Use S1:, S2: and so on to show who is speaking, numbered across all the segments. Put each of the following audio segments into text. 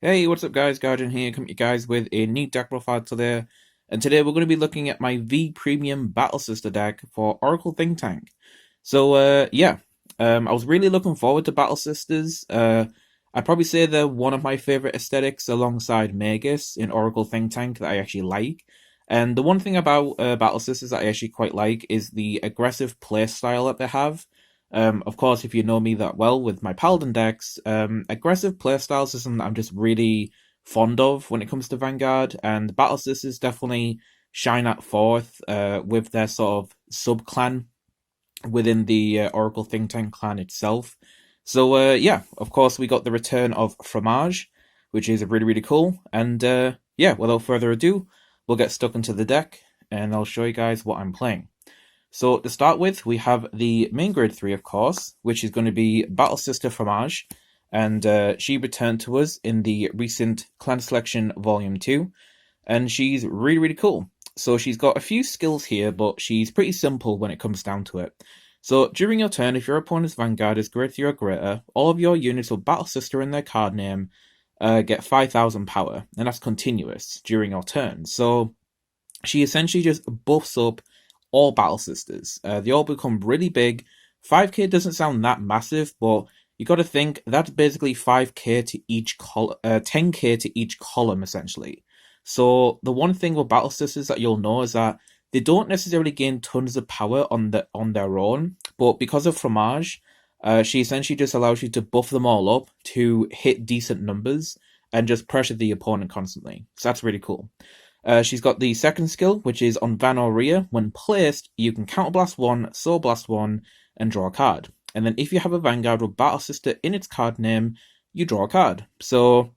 S1: Hey, what's up guys, Guardian here, coming to you guys with a new deck profile today. And today we're going to be looking at my V Premium Battle Sister deck for Oracle Think Tank. So I was really looking forward to Battle Sisters. I'd probably say they're one of my favorite aesthetics alongside Magus in Oracle Think Tank that I actually like. And the one thing about Battle Sisters that I actually quite like is the aggressive play style that they have. Of course, if you know me that well with my Paladin decks, aggressive playstyles is something that I'm just really fond of when it comes to Vanguard, and Battle Sisters definitely shine that forth with their sort of sub clan within the Oracle Think Tank clan itself. So of course, we got the return of Fromage, which is really cool. And without further ado, we'll get stuck into the deck, and I'll show you guys what I'm playing. So to start with, we have the main grade 3, of course, which is going to be Battle Sister Fromage, and she returned to us in the recent Clan Selection Vol.2, and she's really cool. So she's got a few skills here, but she's pretty simple when it comes down to it. So during your turn, if your opponent's Vanguard is grade 3 or greater, all of your units with Battle Sister in their card name get 5,000 power, and that's continuous during your turn. So she essentially just buffs up all Battle Sisters. They all become really big. 5k doesn't sound that massive, but you got to think that's basically 5k to each 10k to each column essentially. So the one thing with Battle Sisters that you'll know is that they don't necessarily gain tons of power on their own, but because of Fromage, she essentially just allows you to buff them all up to hit decent numbers and just pressure the opponent constantly. So that's really cool. She's got the second skill, which is on Van or Rhea. When placed, you can counterblast 1, soul blast 1, and draw a card. And then if you have a Vanguard with Battle Sister in its card name, you draw a card. So,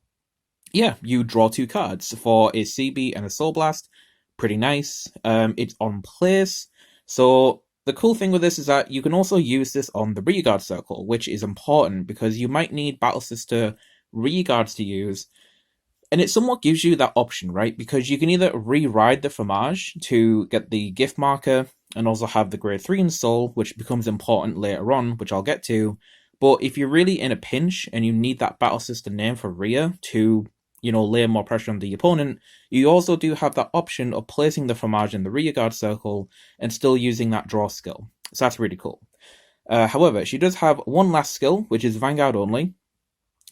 S1: yeah, you draw 2 cards for a CB and a soul blast. Pretty nice. It's on place. So the cool thing with this is that you can also use this on the Rearguard circle, which is important because you might need Battle Sister Rearguards to use. And it somewhat gives you that option, right? Because you can either re-ride the Fromage to get the gift marker and also have the grade 3 in soul, which becomes important later on, which I'll get to. But if you're really in a pinch and you need that Battle Sister name for Rhea to, lay more pressure on the opponent, you also do have that option of placing the Fromage in the Rearguard circle and still using that draw skill. So that's really cool. However, she does have one last skill, which is Vanguard only,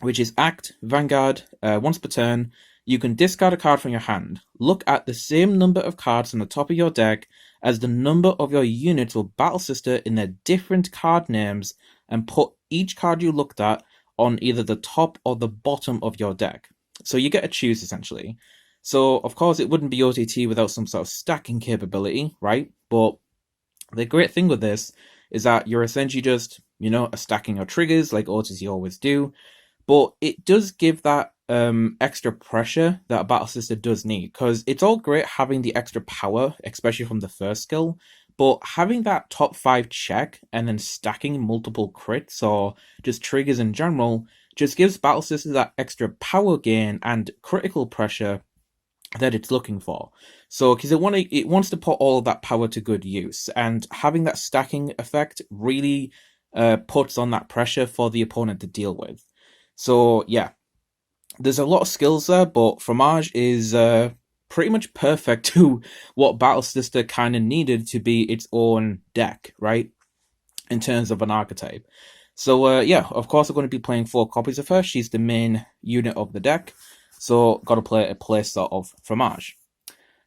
S1: which is Act Vanguard. Once per turn, you can discard a card from your hand. Look at the same number of cards on the top of your deck as the number of your units with Battle Sister in their different card names, and put each card you looked at on either the top or the bottom of your deck. So you get to choose, essentially. So, of course, it wouldn't be OTT without some sort of stacking capability, right? But the great thing with this is that you're essentially just, stacking your triggers like OTT always do. But it does give that extra pressure that a Battle Sister does need, because it's all great having the extra power, especially from the first skill, but having that top 5 check and then stacking multiple crits or just triggers in general just gives Battle Sister that extra power gain and critical pressure that it's looking for. So, because it wants to put all of that power to good use, and having that stacking effect really puts on that pressure for the opponent to deal with. So, yeah, there's a lot of skills there, but Fromage is pretty much perfect to what Battle Sister kind of needed to be its own deck, right? In terms of an archetype. So, of course, I'm going to be playing 4 copies of her. She's the main unit of the deck, so got to play a playstyle of Fromage.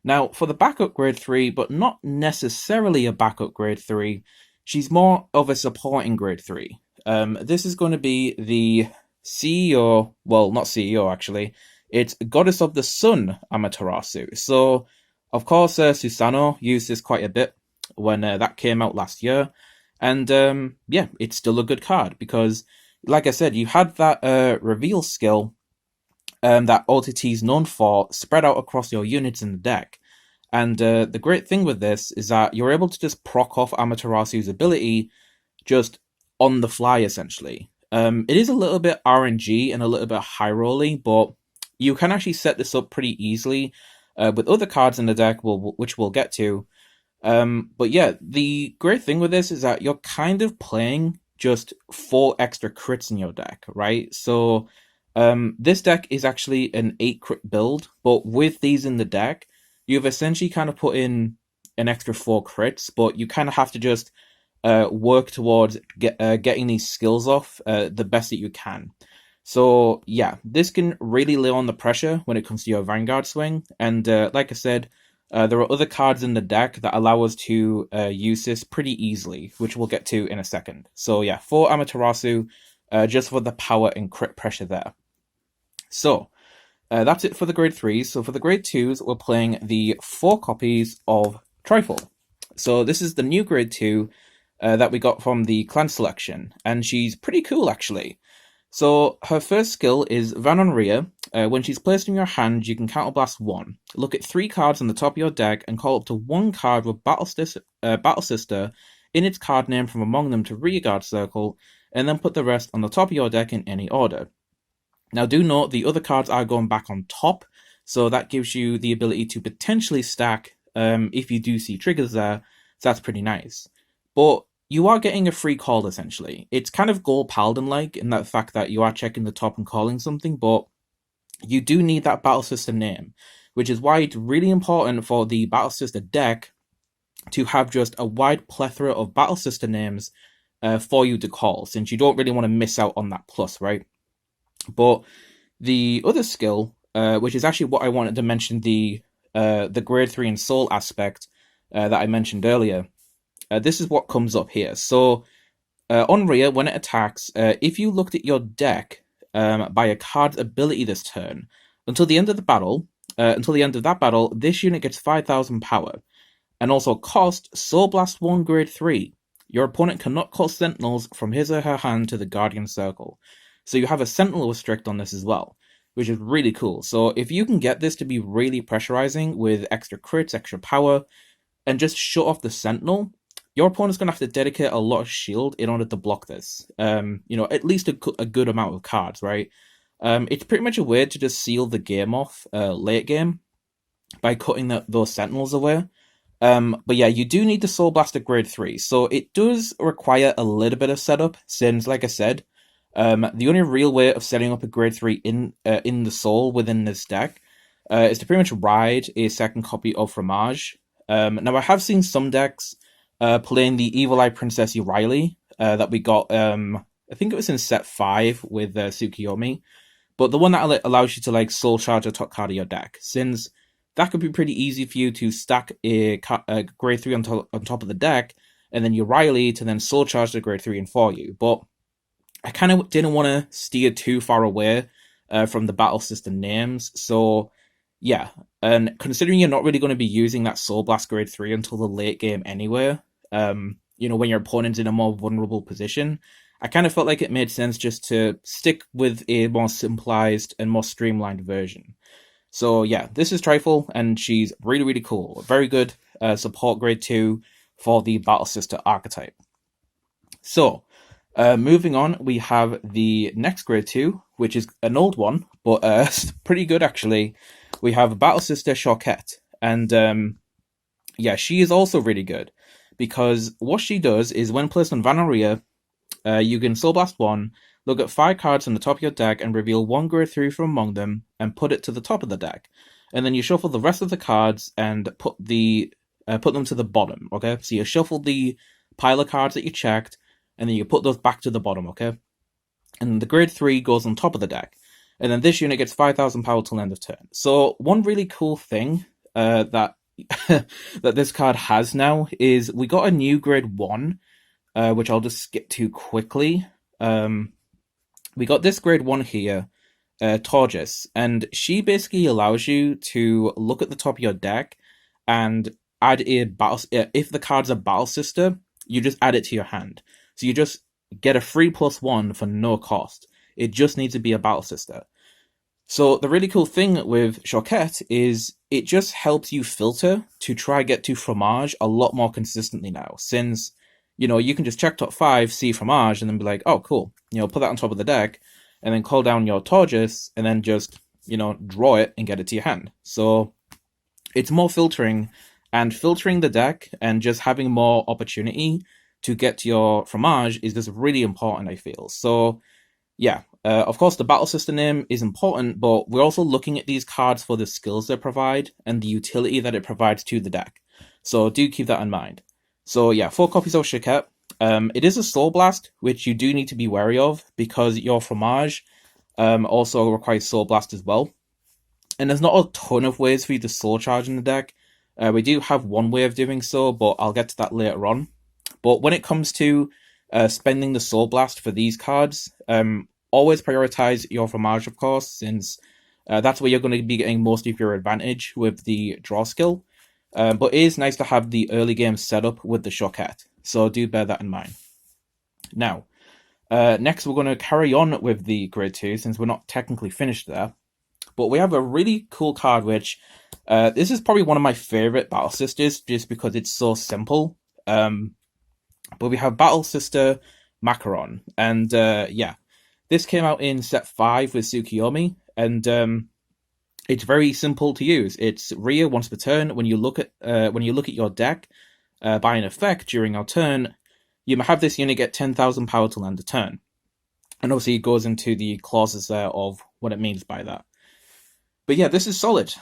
S1: Now, for the backup grade 3, but not necessarily a backup grade 3, she's more of a supporting grade 3. This is going to be the CEO, well, not CEO actually, it's Goddess of the Sun Amaterasu. So, of course, Susano used this quite a bit when that came out last year, and it's still a good card because, like I said, you had that reveal skill that OTT is known for spread out across your units in the deck. And the great thing with this is that you're able to just proc off Amaterasu's ability just on the fly, essentially. It is a little bit RNG and a little bit high rolly, but you can actually set this up pretty easily with other cards in the deck, which we'll get to. But yeah, the great thing with this is that you're kind of playing just 4 extra crits in your deck, right? So This deck is actually an 8 crit build, but with these in the deck, you've essentially kind of put in an extra 4 crits, but you kind of have to just work towards getting these skills off the best that you can. So yeah, this can really lay on the pressure when it comes to your Vanguard swing, and like I said, there are other cards in the deck that allow us to use this pretty easily, which we'll get to in a second. So yeah, for Amaterasu, just for the power and crit pressure there. So that's it for the grade 3s. So for the grade 2s, we're playing the 4 copies of Trifle. So this is the new grade 2 that we got from the clan selection, and she's pretty cool actually. So her first skill is Vanonria. When she's placed in your hand, you can counterblast 1. Look at 3 cards on the top of your deck and call up to 1 card with Battle Sister in its card name from among them to rearguard circle, and then put the rest on the top of your deck in any order. Now do note the other cards are going back on top, so that gives you the ability to potentially stack if you do see triggers there, so that's pretty nice. But you are getting a free call essentially. It's kind of Gold Paladin-like in that fact that you are checking the top and calling something, but you do need that Battle Sister name, which is why it's really important for the Battle Sister deck to have just a wide plethora of Battle Sister names for you to call, since you don't really want to miss out on that plus, right? But the other skill, which is actually what I wanted to mention, the grade 3 and soul aspect that I mentioned earlier, this is what comes up here. So on Rhea, when it attacks, if you looked at your deck by a card's ability this turn, until the end of that battle, this unit gets 5,000 power, and also cost Soul Blast 1 grade 3. Your opponent cannot call Sentinels from his or her hand to the Guardian Circle. So you have a Sentinel restrict on this as well, which is really cool. So if you can get this to be really pressurizing with extra crits, extra power, and just shut off the Sentinel, your opponent's going to have to dedicate a lot of shield in order to block this. At least a good amount of cards, right? It's pretty much a way to just seal the game off late game by cutting those Sentinels away. But yeah, you do need the Soul Blaster grade 3, so it does require a little bit of setup, since, like I said, the only real way of setting up a grade 3 in the Soul within this deck is to pretty much ride a second copy of Fromage. Now, I have seen some decks playing the Evil Eye Princess Riley that we got, I think it was in set 5 with Tsukiyomi, but the one that allows you to soul charge a top card of your deck, since that could be pretty easy for you to stack a grade 3 on top of the deck, and then your Riley to then soul charge the grade 3 in for you. But I kind of didn't want to steer too far away from the battle system names, so yeah, and considering you're not really going to be using that Soul Blast grade 3 until the late game anyway, when your opponent's in a more vulnerable position, I kind of felt like it made sense just to stick with a more simplified and more streamlined version. So yeah, this is Trifle, and she's really, really cool. Very good support grade 2 for the Battle Sister archetype. So, moving on, we have the next grade 2, which is an old one, but pretty good actually. We have Battle Sister Chouquette, and yeah, she is also really good, because what she does is when placed on Vanonria, you can Soul Blast 1, look at 5 cards on the top of your deck and reveal 1 grade 3 from among them and put it to the top of the deck. And then you shuffle the rest of the cards and put them to the bottom, okay? So you shuffle the pile of cards that you checked, and then you put those back to the bottom, okay? And the grade 3 goes on top of the deck. And then this unit gets 5,000 power till end of turn. So one really cool thing that that this card has now is we got a new grade 1, which I'll just skip to quickly. We got this grade 1 here, Torrijas, and she basically allows you to look at the top of your deck and add a battle. If the card's a Battle Sister, you just add it to your hand. So you just get a free +1 for no cost. It just needs to be a Battle Sister. So the really cool thing with Chouquette is it just helps you filter to try get to Fromage a lot more consistently now, since you can just check top 5, see Fromage, and then be like, oh, cool. Put that on top of the deck, and then call down your Torrijas, and then just, draw it and get it to your hand. So it's more filtering, and filtering the deck and just having more opportunity to get to your Fromage is just really important, I feel. So yeah, of course, the battle system name is important, but we're also looking at these cards for the skills they provide and the utility that it provides to the deck. So do keep that in mind. So yeah, 4 copies of Chouquette. It is a Soul Blast, which you do need to be wary of because your Fromage also requires Soul Blast as well. And there's not a ton of ways for you to Soul Charge in the deck. We do have one way of doing so, but I'll get to that later on. But when it comes to spending the Soul Blast for these cards, always prioritize your Fromage, of course, since that's where you're going to be getting most of your advantage with the draw skill. But it is nice to have the early game setup with the Chouquette, so do bear that in mind. Now, next we're going to carry on with the Grade 2, since we're not technically finished there. But we have a really cool card, which this is probably one of my favorite Battle Sisters, just because it's so simple. But we have Battle Sister Macaron, and yeah, this came out in set 5 with Tsukiyomi, and it's very simple to use. It's Ria once per turn. When you look at your deck by an effect during our turn, you have this unit get 10,000 power to land a turn, and obviously it goes into the clauses there of what it means by that. But yeah, this is solid.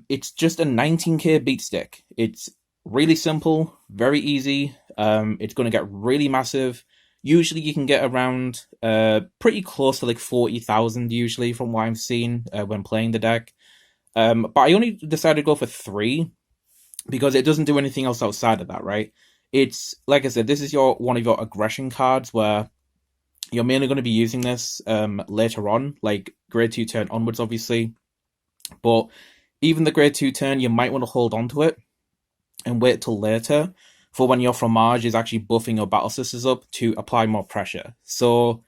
S1: It's just a 19k beat stick. It's really simple, very easy. It's going to get really massive. Usually you can get around pretty close to like 40,000 usually from what I've seen when playing the deck. But I only decided to go for 3 because it doesn't do anything else outside of that, right? It's, like I said, this is one of your aggression cards where you're mainly going to be using this later on, like grade 2 turn onwards, obviously. But even the grade 2 turn, you might want to hold on to it and wait till later for when your Fromage is actually buffing your Battle Sisters up to apply more pressure. So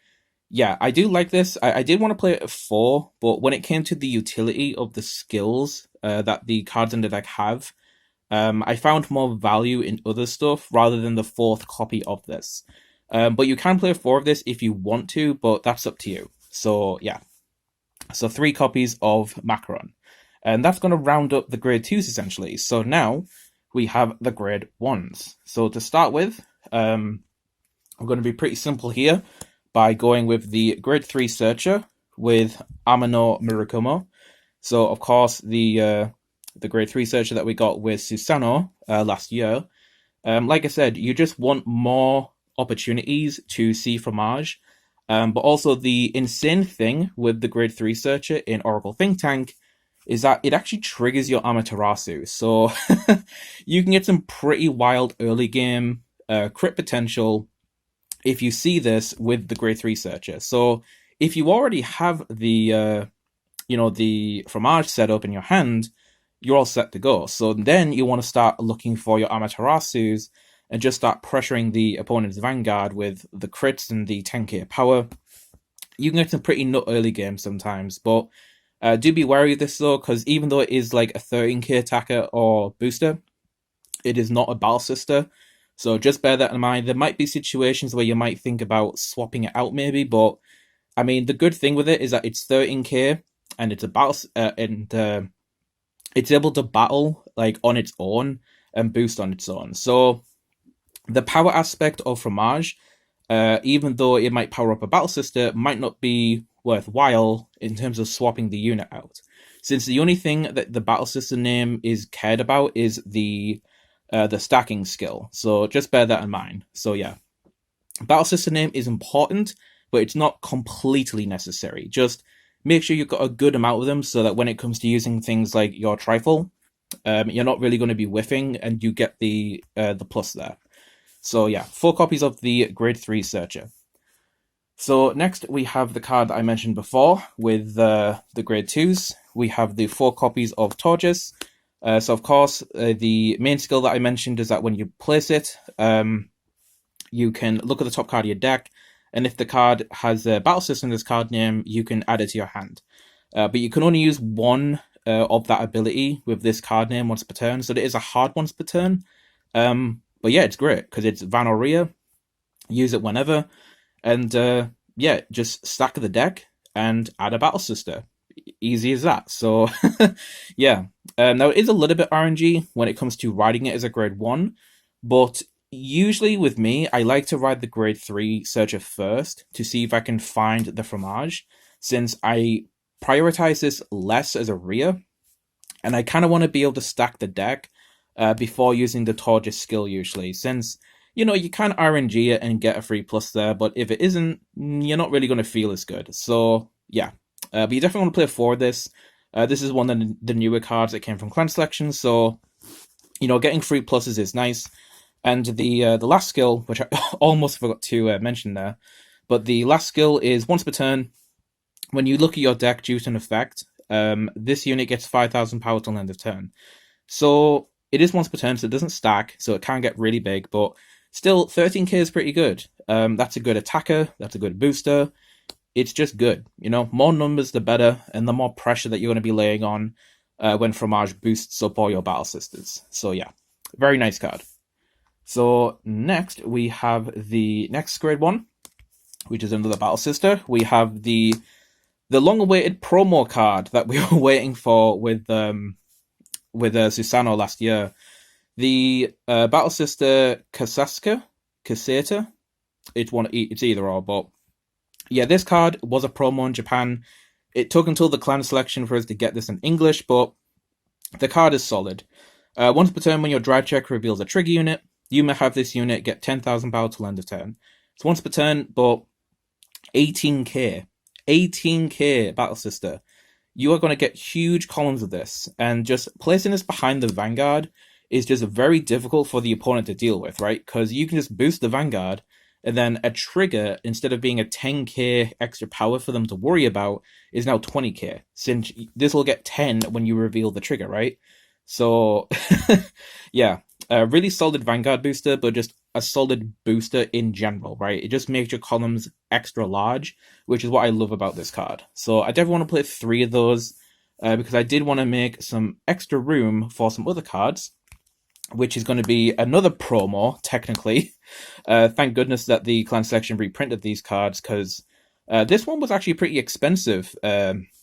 S1: yeah, I do like this. I did want to play it at 4, but when it came to the utility of the skills that the cards in the deck have, I found more value in other stuff rather than the 4th copy of this. But you can play 4 of this if you want to, but that's up to you. So yeah. So 3 copies of Macaron. And that's going to round up the grade 2s essentially. So now we have the grade 1s. So to start with, I'm going to be pretty simple here by going with the grade 3 Searcher with Ame-no-Murakumo. So of course the grade 3 Searcher that we got with Susano last year. Like I said, you just want more opportunities to see Fromage. But also the insane thing with the grade 3 Searcher in Oracle Think Tank is that it actually triggers your Amaterasu. So you can get some pretty wild early game crit potential if you see this with the grade 3 Searcher. So if you already have the the Fromage set up in your hand, you're all set to go. So then you want to start looking for your Amaterasus and just start pressuring the opponent's Vanguard with the crits and the 10k power. You can get some pretty nut early games sometimes, but do be wary of this though, because even though it is like a 13k attacker or booster, it is not a Battle Sister. So just bear that in mind. There might be situations where you might think about swapping it out maybe, but I mean, the good thing with it is that it's 13k and it's a battle, and it's able to battle like on its own and boost on its own. So the power aspect of Fromage, even though it might power up a Battle Sister, might not be worthwhile in terms of swapping the unit out, since the only thing that the Battle Sister name is cared about is the stacking skill. So just bear that in mind. So yeah, Battle Sister name is important, but it's not completely necessary. Just make sure you've got a good amount of them so that when it comes to using things like your Trifle, you're not really going to be whiffing and you get the plus there. So yeah, 4 copies of the grade 3 Searcher. So next we have the card that I mentioned before with the grade 2s. We have the 4 copies of Torrijas. So of course, the main skill that I mentioned is that when you place it, you can look at the top card of your deck, and if the card has a Battle Sister in this card name, you can add it to your hand. But you can only use one of that ability with this card name once per turn, so it is a hard once per turn. But yeah, it's great because it's Van or Ria. Use it whenever, and yeah, just stack the deck and add a Battle Sister. Easy as that. So yeah, now it is a little bit RNG when it comes to riding it as a grade 1, but usually with me, I like to ride the grade 3 searcher first to see if I can find the Fromage, since I prioritize this less as a rear, and I kind of want to be able to stack the deck before using the Torrijas skill usually, since, you can RNG it and get a 3+ there, but if it isn't, you're not really going to feel as good. So, yeah. But you definitely want to play forward this. This is one of the newer cards that came from Clan Selection, so, getting 3+ is nice. And the last skill, which I almost forgot to mention there, but the last skill is once per turn, when you look at your deck due to an effect, this unit gets 5,000 power till end of turn. So it is once per turn, so it doesn't stack, so it can get really big, but still 13k is pretty good. That's a good attacker, that's a good booster. It's just good, more numbers the better, and the more pressure that you're going to be laying on when Fromage boosts up all your battle sisters. So yeah, very nice card. So next we have the next grade 1, which is another battle sister. We have the long-awaited promo card that we were waiting for with Susano last year. The battle sister Cassata. It's either or, but yeah, this card was a promo in Japan. It took until the clan selection for us to get this in English, but the card is solid. Once per turn, when your drive check reveals a trigger unit, you may have this unit get 10,000 power till end of turn. It's once per turn, but 18k. 18k battle sister. You are going to get huge columns of this, and just placing this behind the Vanguard is just very difficult for the opponent to deal with, right? Because you can just boost the Vanguard, and then a trigger, instead of being a 10k extra power for them to worry about, is now 20k, since this will get 10 when you reveal the trigger, right? So, yeah, a really solid Vanguard booster, but just a solid booster in general, right? It just makes your columns extra large, which is what I love about this card. So I definitely want to play 3 of those, because I did want to make some extra room for some other cards, which is going to be another promo, technically. Thank goodness that the Clan Selection reprinted these cards, because this one was actually pretty expensive,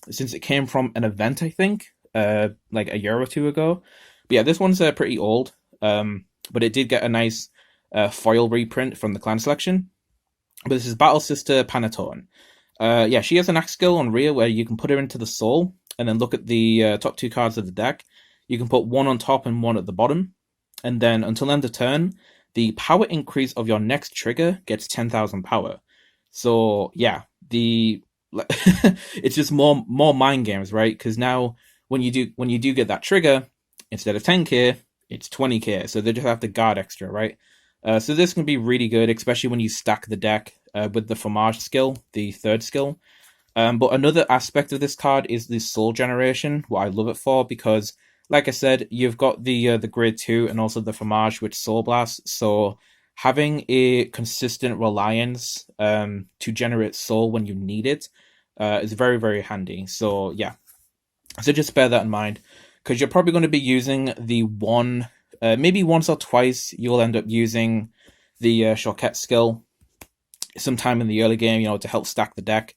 S1: since it came from an event, I think, like a year or 2 ago. But yeah, this one's pretty old, but it did get a nice foil reprint from the Clan Selection. But this is Battle Sister Panettone. Yeah, she has an axe skill on rear where you can put her into the soul, and then look at the top 2 cards of the deck. You can put one on top and one at the bottom. And then until end of turn, the power increase of your next trigger gets 10,000 power. So yeah, it's just more mind games, right? Because now when you do get that trigger, instead of 10k, it's 20k. So they just have to guard extra, right? So this can be really good, especially when you stack the deck with the Fromage skill, the 3rd skill. But another aspect of this card is the soul generation, what I love it for, because like I said, you've got the grade 2 and also the Fromage with Soul Blast, so having a consistent reliance to generate soul when you need it is very, very handy. So yeah, so just bear that in mind, because you're probably going to be using the one, maybe once or twice you'll end up using the Chouquette skill sometime in the early game, to help stack the deck.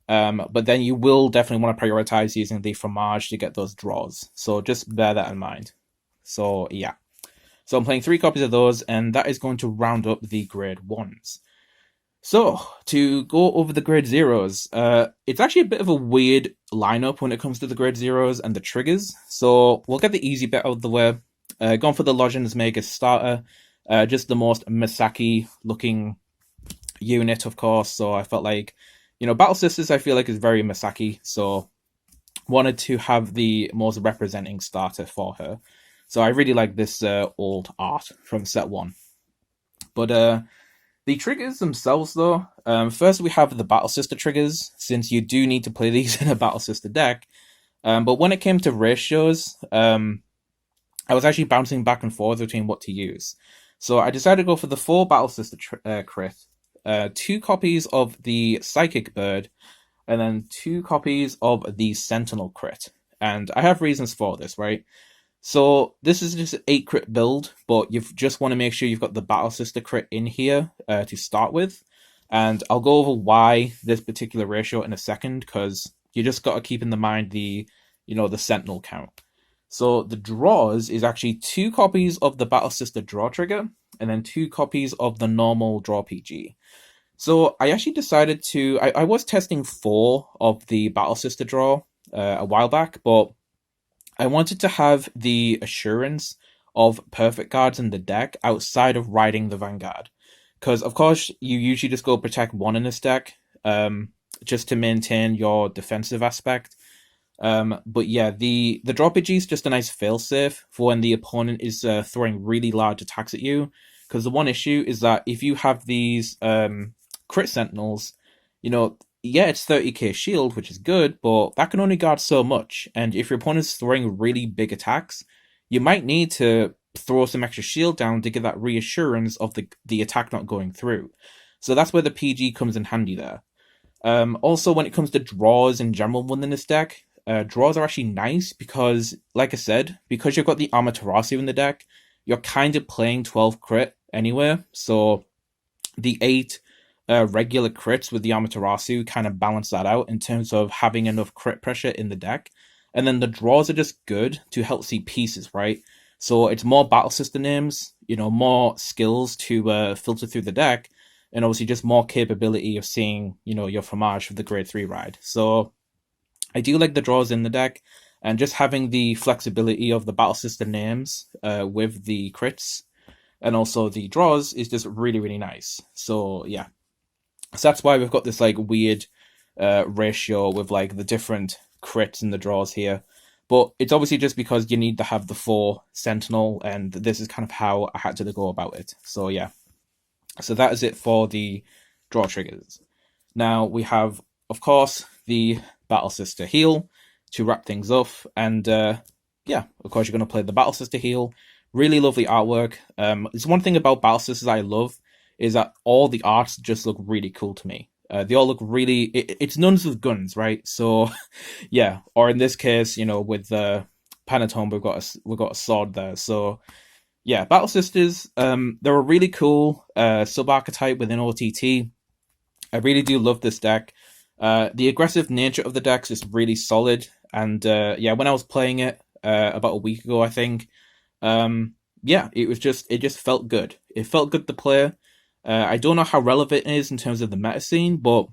S1: But then you will definitely want to prioritize using the Fromage to get those draws. So just bear that in mind. So yeah. So I'm playing 3 copies of those, and that is going to round up the grade 1s. So, to go over the grade 0s, it's actually a bit of a weird lineup when it comes to the grade 0s and the triggers. So we'll get the easy bit out of the way. Going for the Lozenge Magus starter, just the most Misaki looking unit, of course. So I felt like, Battle Sisters, I feel like, is very Misaki, so wanted to have the most representing starter for her. So I really like this old art from set 1. But the triggers themselves, though, first we have the Battle Sister triggers, since you do need to play these in a Battle Sister deck. But when it came to ratios, I was actually bouncing back and forth between what to use. So I decided to go for the 4 Battle Sister crit, 2 copies of the Psychic Bird, and then 2 copies of the Sentinel crit. And I have reasons for this, right? So this is just an 8 crit build, but you just want to make sure you've got the Battle Sister crit in here to start with. And I'll go over why this particular ratio in a second, because you just got to keep in the mind the Sentinel count. So the draws is actually 2 copies of the Battle Sister draw trigger, and then 2 copies of the normal Draw PG. So I actually decided to, I was testing 4 of the Battle Sister Draw a while back, but I wanted to have the assurance of perfect cards in the deck outside of riding the Vanguard. Because, of course, you usually just go protect 1 in this deck, just to maintain your defensive aspect. But yeah, the dropage is just a nice failsafe for when the opponent is throwing really large attacks at you. Because the one issue is that if you have these crit sentinels, you know, yeah, it's 30k shield, which is good, but that can only guard so much. And if your opponent's throwing really big attacks, you might need to throw some extra shield down to get that reassurance of the attack not going through. So that's where the PG comes in handy there. Also, when it comes to draws in general within this deck, draws are actually nice because, like I said, because you've got the Amaterasu in the deck, you're kind of playing 12 crit anyway, so the 8 regular crits with the Amaterasu kind of balance that out in terms of having enough crit pressure in the deck. And then the draws are just good to help see pieces, right? So it's more battle sister names, you know, more skills to filter through the deck, and obviously just more capability of seeing, you know, your Fromage for the grade 3 ride. So I do like the draws in the deck, and just having the flexibility of the battle sister names with the crits and also the draws is just really, really nice. So yeah, so that's why we've got this like weird ratio with like the different crits and the draws here. But it's obviously just because you need to have the 4 Sentinel, and this is kind of how I had to go about it. So yeah, so that is it for the draw triggers. Now we have, of course, the Battle Sister heal to wrap things up, and yeah, of course you're going to play the Battle Sister heal. Really lovely artwork. It's one thing about Battle Sisters I love is that all the arts just look really cool to me. They all look really. It's nuns with guns, right? So yeah, or in this case, you know, with Panettone, we've got a sword there. So yeah, Battle Sisters. They're a really cool sub archetype within OTT. I really do love this deck. The aggressive nature of the decks is really solid, and yeah, when I was playing it about a week ago, I think, yeah, it just felt good. It felt good to play. I don't know how relevant it is in terms of the meta scene, but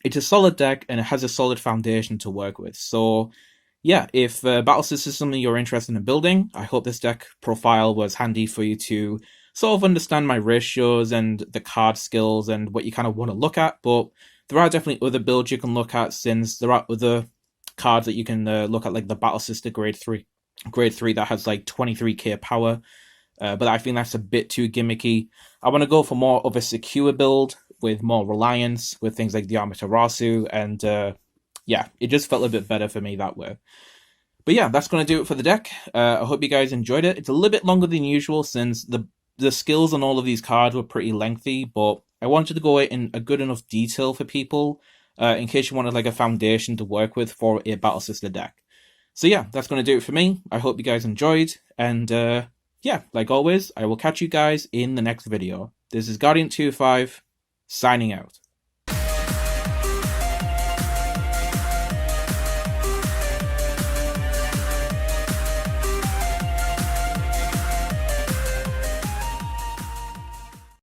S1: it's a solid deck and it has a solid foundation to work with. So yeah, if Battle Sisters is something you're interested in building, I hope this deck profile was handy for you to sort of understand my ratios and the card skills and what you kind of want to look at. But there are definitely other builds you can look at, since there are other cards that you can look at, like the Battle Sister grade 3 that has like 23k power. But I think that's a bit too gimmicky. I want to go for more of a secure build with more reliance with things like the Amaterasu, and yeah, it just felt a bit better for me that way. But yeah, that's going to do it for the deck. I hope you guys enjoyed it. It's a little bit longer than usual since the skills on all of these cards were pretty lengthy, but I wanted to go in a good enough detail for people in case you wanted like a foundation to work with for a Battle Sister deck. So yeah, that's going to do it for me. I hope you guys enjoyed, and yeah, like always, I will catch you guys in the next video. This is Guardian25, signing out.